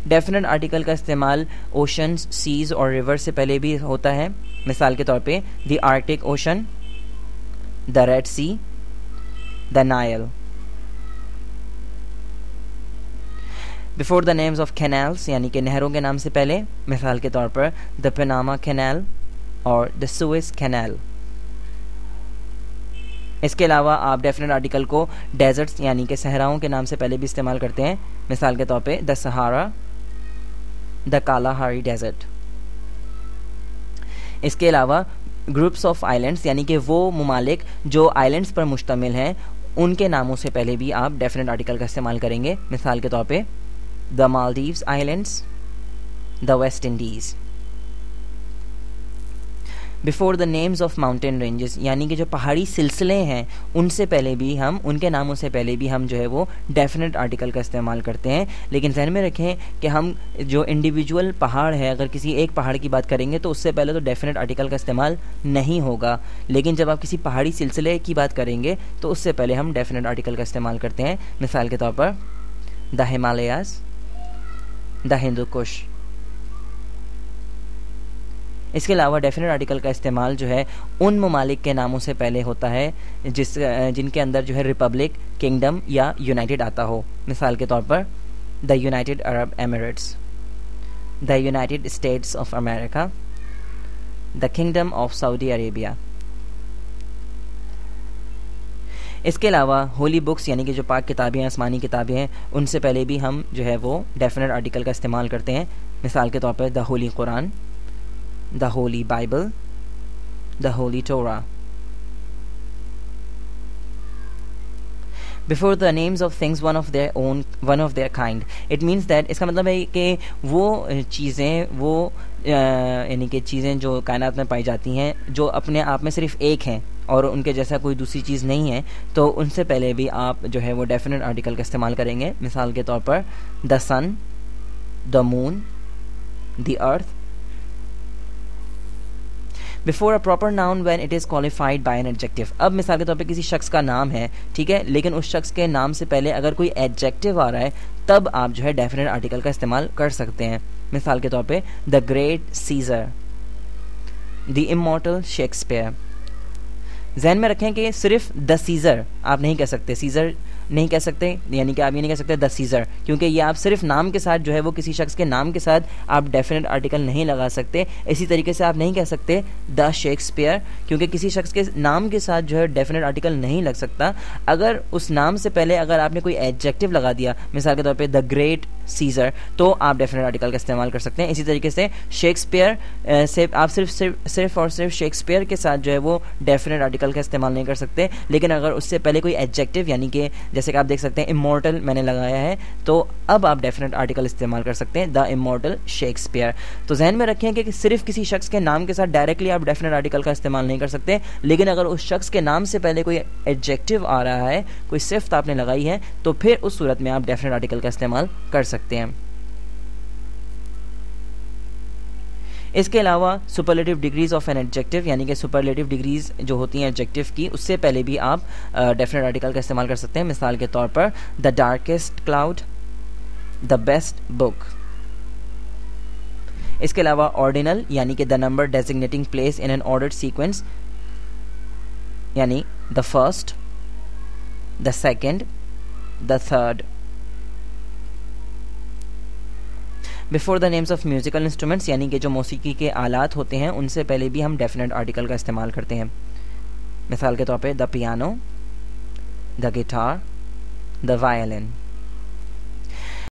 Definite article کا استعمال oceans, Cs اور ریور سے پہلے بھی ہوتا ہے. مثال کے طور پہ the Arctic Ocean, the Red Sea, the Nile. Before the names of canals یعنی کہ نہروں کے نام سے پہلے. مثال کے طور پر دا پناما کینال اور دا سوئس کینال. اس کے علاوہ آپ ڈیفینٹ آرٹیکل کو ڈیزرٹس یعنی کہ صحراؤں کے نام سے پہلے بھی استعمال کرتے ہیں. مثال کے طور پہ دا سہارا، دا کالاہاری ڈیزرٹ. اس کے علاوہ گروپس آف آئلینڈس یعنی کہ وہ ممالک جو آئلینڈس پر مشتمل ہیں ان کے ناموں سے پہلے بھی آپ ڈیفینٹ آرٹیکل کا استعمال کریں گے. مثال کے طور پہ the Maldives islands, the West Indies. Before the names of mountain ranges یعنی کہ جو پہاڑی سلسلے ہیں ان سے پہلے بھی ہم ان کے ناموں سے پہلے بھی ہم جو ہے وہ ڈیفینٹ آرٹیکل کا استعمال کرتے ہیں. لیکن ذہن میں رکھیں کہ ہم جو انڈیویجول پہاڑ ہے اگر کسی ایک پہاڑ کی بات کریں گے تو اس سے پہلے تو ڈیفینٹ آرٹیکل کا استعمال نہیں ہوگا. لیکن جب آپ کسی پہاڑی سلسلے کی بات کریں گے تو اس سے پہلے ہم ڈیفینٹ آرٹیکل کا استعمال کرتے ہیں. مثال کے طور پر دا ہمالیاز، دا ہندو کش. اس کے علاوہ ڈیفینٹ آرٹیکل کا استعمال جو ہے ان ممالک کے ناموں سے پہلے ہوتا ہے جن کے اندر جو ہے ریپبلک، کنگڈم یا یونائٹڈ آتا ہو. مثال کے طور پر the United Arab Emirates, the United States of America, the Kingdom of Saudi Arabia. اس کے علاوہ ہولی بکس یعنی کہ جو پاک کتابیں ہیں، آسمانی کتابیں ہیں، ان سے پہلے بھی ہم جو ہے وہ ڈیفینٹ آرٹیکل کا استعمال کرتے ہیں. مثال کے طور پر the holy Quran, the holy Bible, the holy Torah. Before the names of things one of their kind it means that اس کا مطلب ہے کہ وہ چیزیں یعنی کہ چیزیں جو کائنات میں پائی جاتی ہیں جو اپنے آپ میں صرف ایک ہیں اور ان کے جیسا کوئی دوسری چیز نہیں ہے تو ان سے پہلے بھی آپ جو ہے وہ ڈیفینٹ آرٹیکل کا استعمال کریں گے. مثال کے طور پر the sun, the moon, the earth. Before a proper noun when it is qualified by an adjective. اب مثال کے طور پہ کسی شخص کا نام ہے، ٹھیک ہے، لیکن اس شخص کے نام سے پہلے اگر کوئی ایڈجیکٹو آ رہا ہے تب آپ جو ہے ڈیفینٹ آرٹیکل کا استعمال کر سکتے ہیں. مثال کے طور پہ the great Caesar, the immortal Shakespeare. ذہن میں رکھیں کہ صرف دا سیزر آپ نہیں کہہ سکتے، سیزر نہیں کہہ سکتے، یعنی کہ آپ یہ نہیں کہہ سکتے دا سیزر، کیونکہ یہ آپ صرف نام کے ساتھ جو ہے وہ کسی شخص کے نام کے ساتھ آپ ڈیفینٹ آرٹیکل نہیں لگا سکتے. اسی طریقے سے آپ نہیں کہہ سکتے دا شیکسپیئر، کیونکہ کسی شخص کے نام کے ساتھ جو ہے ڈیفینٹ آرٹیکل نہیں لگ سکتا. اگر اس نام سے پہلے اگر آپ نے کوئی ایڈجیکٹو لگا دیا، مثال کے طور پہ دا گریٹ سیزر، تو آپ ڈیفینٹ آرٹیکل کا استعمال کر سکتے ہیں. اسی طریقے سے شیکسپیئر سے آپ صرف اور صرف شیکسپیئر کے ساتھ جو ہے وہ ڈیفینٹ آرٹیکل کا استعمال نہیں کر سکتے. لیکن اگر اس سے پہلے کوئی ایڈجیکٹو یعنی کہ جیسے کہ آپ دیکھ سکتے ہیں امورٹل میں نے لگایا ہے تو اب آپ ڈیفینٹ آرٹیکل استعمال کر سکتے ہیں دا امورٹل شیکسپیئر. تو ذہن میں رکھیں کہ صرف کسی شخص کے نام کے ساتھ ڈائریکٹلی آپ ڈیفینٹ آرٹیکل کا استعمال نہیں کر سکتے، لیکن اگر اس شخص کے نام سے پہلے کوئی ایڈجیکٹو آ رہا ہے، کوئی صفت آپ نے لگائی ہے، تو پھر اس صورت میں آپ ڈیفینٹ آرٹیکل کا استعمال کر سکتے ہیں. اس کے علاوہ سپرلیٹیو ڈگریز آف این ایڈجیکٹو یعنی کہ سپرلیٹیو ڈگریز جو ہوتی ہیں ایڈجیکٹو کی، اس سے پہلے بھی آپ ڈیفینٹ آرٹیکل کا استعمال کر سکتے ہیں. مثال کے طور پر the darkest cloud, the best book. اس کے علاوہ آرڈینل یعنی کہ the number designating place in an ordered sequence یعنی the first, the second, the third. Before the names of musical instruments یعنی کہ جو موسیقی کے آلات ہوتے ہیں ان سے پہلے بھی ہم ڈیفینٹ آرٹیکل کا استعمال کرتے ہیں. مثال کے طور پہ the piano, the guitar, the violin.